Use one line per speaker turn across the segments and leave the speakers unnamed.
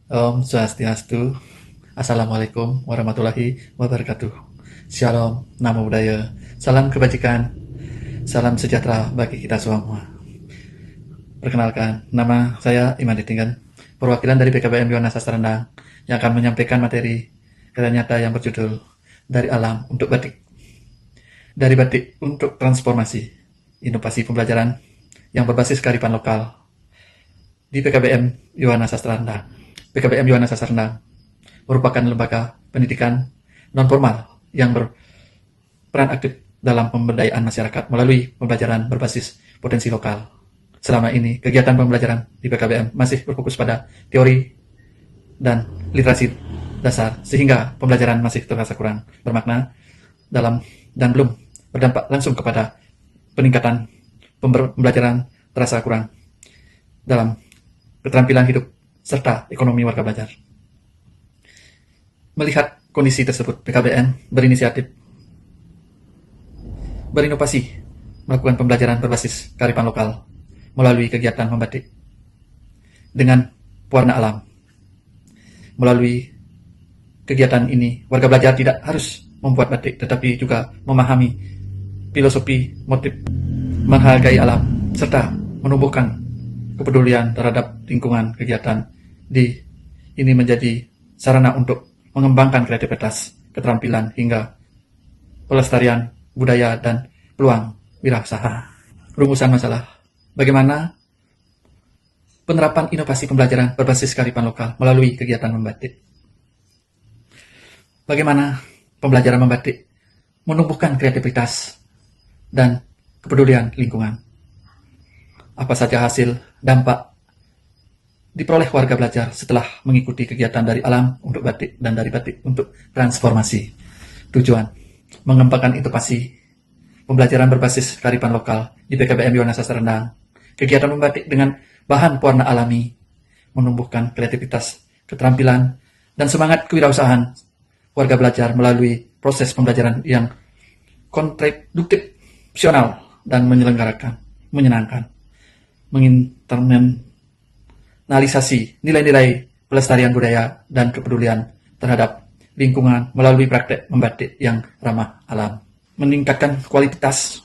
Om Swastiastu. Assalamualaikum warahmatullahi wabarakatuh. Shalom, namo buddhaya. Salam kebajikan, salam sejahtera bagi kita semua. Perkenalkan, nama saya Iman Ditinggan, perwakilan dari PKBM Yohana Sastra Rendang yang akan menyampaikan materi karya nyata yang berjudul Dari Alam untuk Batik. Dari batik untuk transformasi, inovasi pembelajaran yang berbasis kearifan lokal di PKBM Yohana Sastra Rendang. PKBM Yohana Sastra Rendang merupakan lembaga pendidikan non-formal yang berperan aktif dalam pemberdayaan masyarakat melalui pembelajaran berbasis potensi lokal. Selama ini, kegiatan pembelajaran di PKBM masih berfokus pada teori dan literasi dasar, sehingga pembelajaran masih terasa kurang bermakna dalam dan belum berdampak langsung kepada peningkatan pembelajaran, terasa kurang dalam keterampilan hidup serta ekonomi warga belajar. Melihat kondisi tersebut, PKBM berinovasi melakukan pembelajaran berbasis kearifan lokal melalui kegiatan membatik dengan pewarna alam. Melalui kegiatan ini, warga belajar tidak harus membuat batik, tetapi juga memahami filosofi, motif, menghargai alam, serta menumbuhkan kepedulian terhadap lingkungan. Kegiatan ini menjadi sarana untuk mengembangkan kreativitas, keterampilan, hingga pelestarian budaya dan peluang wirausaha. Rumusan masalah: bagaimana penerapan inovasi pembelajaran berbasis kearifan lokal melalui kegiatan membatik? Bagaimana pembelajaran membatik menumbuhkan kreativitas dan kepedulian lingkungan? Apa saja hasil dampak diperoleh warga belajar setelah mengikuti kegiatan dari alam untuk batik dan dari batik untuk transformasi? Tujuan: mengembangkan inovasi pembelajaran berbasis kearifan lokal di PKBM Yohana Sastra Rendang. Kegiatan membatik dengan bahan pewarna alami menumbuhkan kreativitas, keterampilan, dan semangat kewirausahaan warga belajar melalui proses pembelajaran yang kontraproduktif dan menyenangkan, menginternalisasi nilai-nilai pelestarian budaya dan kepedulian terhadap lingkungan melalui praktek membatik yang ramah alam, meningkatkan kualitas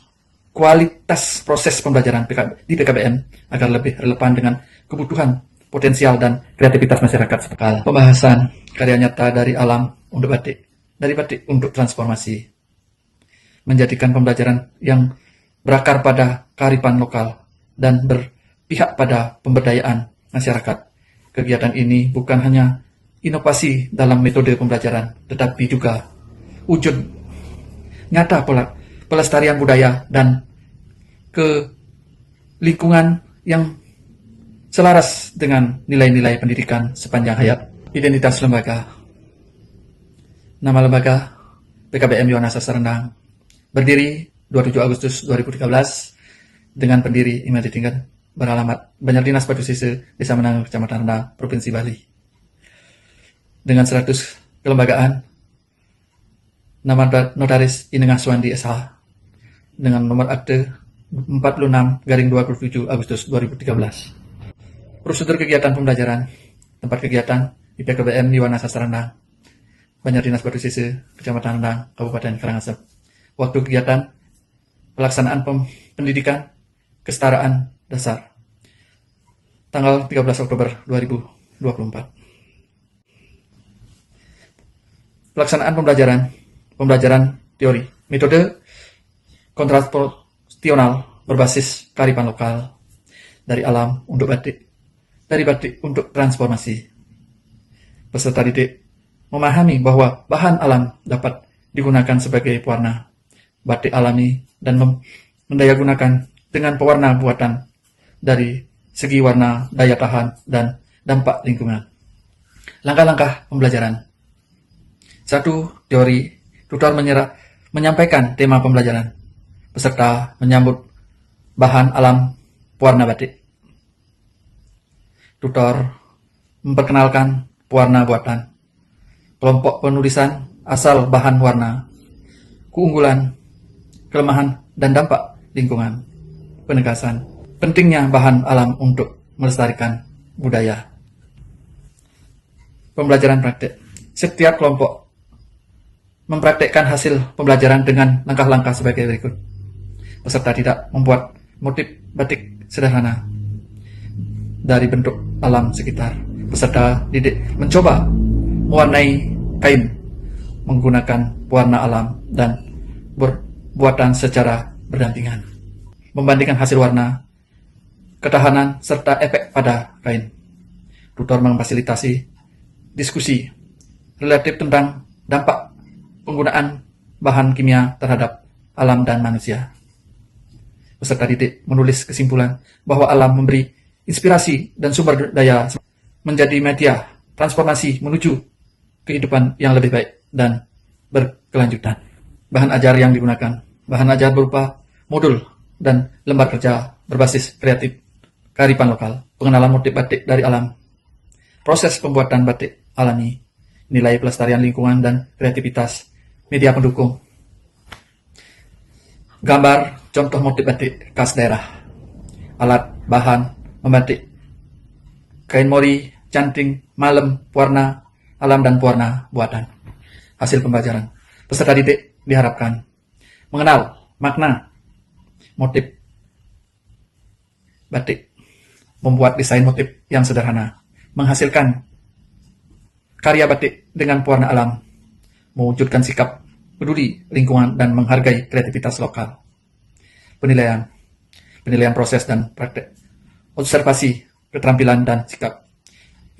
proses pembelajaran di PKBM agar lebih relevan dengan kebutuhan potensial dan kreativitas masyarakat setempat. Pembahasan karya nyata dari alam untuk batik, dari batik untuk transformasi, menjadikan pembelajaran yang berakar pada kearifan lokal dan berpihak pada pemberdayaan masyarakat. Kegiatan ini bukan hanya inovasi dalam metode pembelajaran, tetapi juga wujud nyata pelestarian budaya dan ke lingkungan yang selaras dengan nilai-nilai pendidikan sepanjang hayat. Identitas lembaga: nama lembaga PKBM Yohana Sastra Rendang berdiri 27 Agustus 2013 dengan pendiri Iman Ditinggan, beralamat Banjar Dinas Batu Sise, Desa Menangu, Kecamatan Rendang, Provinsi Bali. Dengan 100 kelembagaan, nama notaris Inengah Suwandi SH, dengan nomor akte 46/27 Agustus 2013. Prosedur kegiatan pembelajaran: tempat kegiatan di PKBM Yohana Sastra Rendang, Banjar Dinas Batu Sise, Kecamatan Rendang, Kabupaten Karangasem. Waktu kegiatan: pelaksanaan pendidikan kesetaraan dasar, tanggal 13 Oktober 2024. Pelaksanaan pembelajaran teori, metode kontrasponsional berbasis kearifan lokal, dari alam untuk batik, dari batik untuk transformasi. Peserta didik memahami bahwa bahan alam dapat digunakan sebagai pewarna batik alami dan mendayagunakan dengan pewarna buatan dari segi warna, daya tahan, dan dampak lingkungan. Langkah-langkah pembelajaran: 1. Teori. Tutor menyampaikan tema pembelajaran. Peserta menyambut bahan alam pewarna batik. Tutor memperkenalkan pewarna buatan. Kelompok penulisan asal bahan warna, keunggulan, kelemahan, dan dampak lingkungan. Penegasan pentingnya bahan alam untuk melestarikan budaya. pembelajaran praktek. Setiap kelompok mempraktekkan hasil pembelajaran dengan langkah-langkah sebagai berikut. Peserta tidak membuat motif batik sederhana dari bentuk alam sekitar. Peserta didik mencoba mewarnai kain menggunakan warna alam dan buatan secara berdampingan. Membandingkan hasil warna, ketahanan, serta efek pada kain. Tutor memfasilitasi diskusi relatif tentang dampak penggunaan bahan kimia terhadap alam dan manusia. Peserta didik menulis kesimpulan bahwa alam memberi inspirasi dan sumber daya menjadi media transformasi menuju kehidupan yang lebih baik dan berkelanjutan. Bahan ajar yang digunakan, bahan ajar berupa modul dan lembar kerja berbasis kreatif, kearifan lokal, pengenalan motif batik dari alam, proses pembuatan batik alami, nilai pelestarian lingkungan dan kreativitas, media pendukung, gambar contoh motif batik khas daerah, alat, bahan, membatik, kain mori, canting, malem, warna, alam dan pewarna buatan. Hasil pembelajaran. Peserta didik diharapkan mengenal makna motif batik, membuat desain motif yang sederhana, menghasilkan karya batik dengan pewarna alam, mewujudkan sikap peduli lingkungan dan menghargai kreativitas lokal. Penilaian proses dan praktek, observasi keterampilan dan sikap,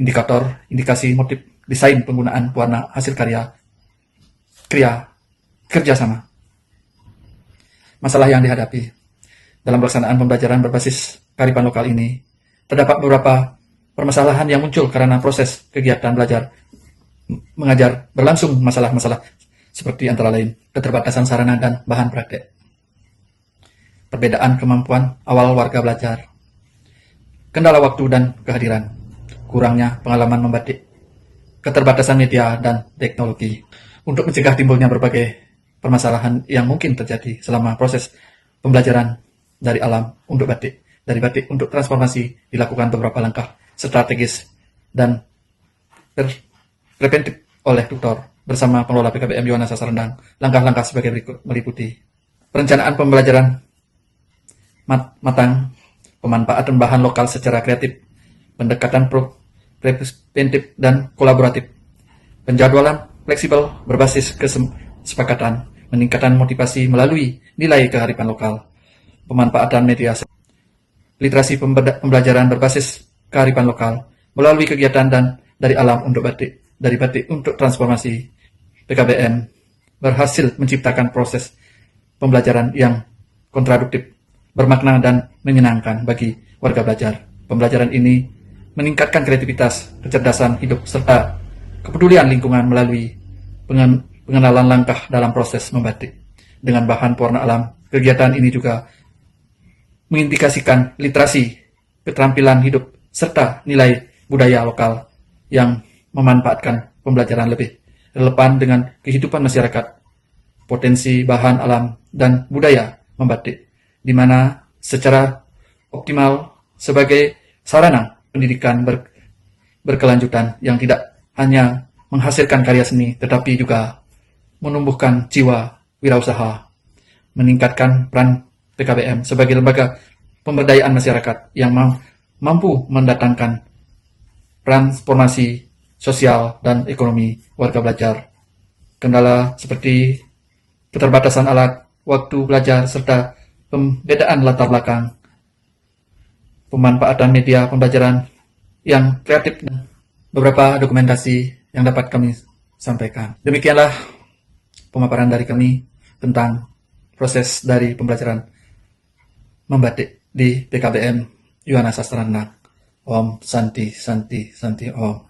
indikator, indikasi motif, desain penggunaan pewarna hasil karya, kerjasama. Masalah yang dihadapi dalam pelaksanaan pembelajaran berbasis kearifan lokal ini, terdapat beberapa permasalahan yang muncul karena proses kegiatan belajar mengajar berlangsung masalah-masalah seperti antara lain keterbatasan sarana dan bahan praktek, perbedaan kemampuan awal warga belajar, kendala waktu dan kehadiran, kurangnya pengalaman membatik, keterbatasan media dan teknologi. Untuk mencegah timbulnya berbagai permasalahan yang mungkin terjadi selama proses pembelajaran dari alam untuk batik, dari batik untuk transformasi, dilakukan beberapa langkah strategis dan preventif oleh tutor bersama pengelola PKBM Yohana Sastra Rendang. Langkah-langkah sebagai berikut meliputi perencanaan pembelajaran matang, pemanfaatan bahan lokal secara kreatif, pendekatan preventif dan kolaboratif, penjadwalan fleksibel berbasis kesepakatan, meningkatkan motivasi melalui nilai kearifan lokal, pemanfaatan media, literasi pembelajaran berbasis kearifan lokal melalui kegiatan dan dari alam untuk batik, dari batik untuk transformasi. PKBM berhasil menciptakan proses pembelajaran yang kontraduktif, bermakna dan menyenangkan bagi warga belajar. Pembelajaran ini meningkatkan kreativitas, kecerdasan hidup, serta kepedulian lingkungan melalui pengenalan langkah dalam proses membatik. Dengan bahan pewarna alam, kegiatan ini juga mengindikasikan literasi, keterampilan hidup, serta nilai budaya lokal yang memanfaatkan pembelajaran lebih relevan dengan kehidupan masyarakat. Potensi bahan alam dan budaya membatik, di mana secara optimal sebagai sarana pendidikan berkelanjutan yang tidak hanya menghasilkan karya seni, tetapi juga menumbuhkan jiwa wirausaha, meningkatkan peran PKBM sebagai lembaga pemberdayaan masyarakat yang mampu mendatangkan transformasi sosial dan ekonomi warga belajar. Kendala seperti keterbatasan alat, waktu belajar, serta pembedaan latar belakang, pemanfaatan media pembelajaran yang kreatif, dan beberapa dokumentasi yang dapat kami sampaikan. Demikianlah pemaparan dari kami tentang proses dari pembelajaran membatik di PKBM Yohana Sastra Rendang. Om Santi Santi Santi Om.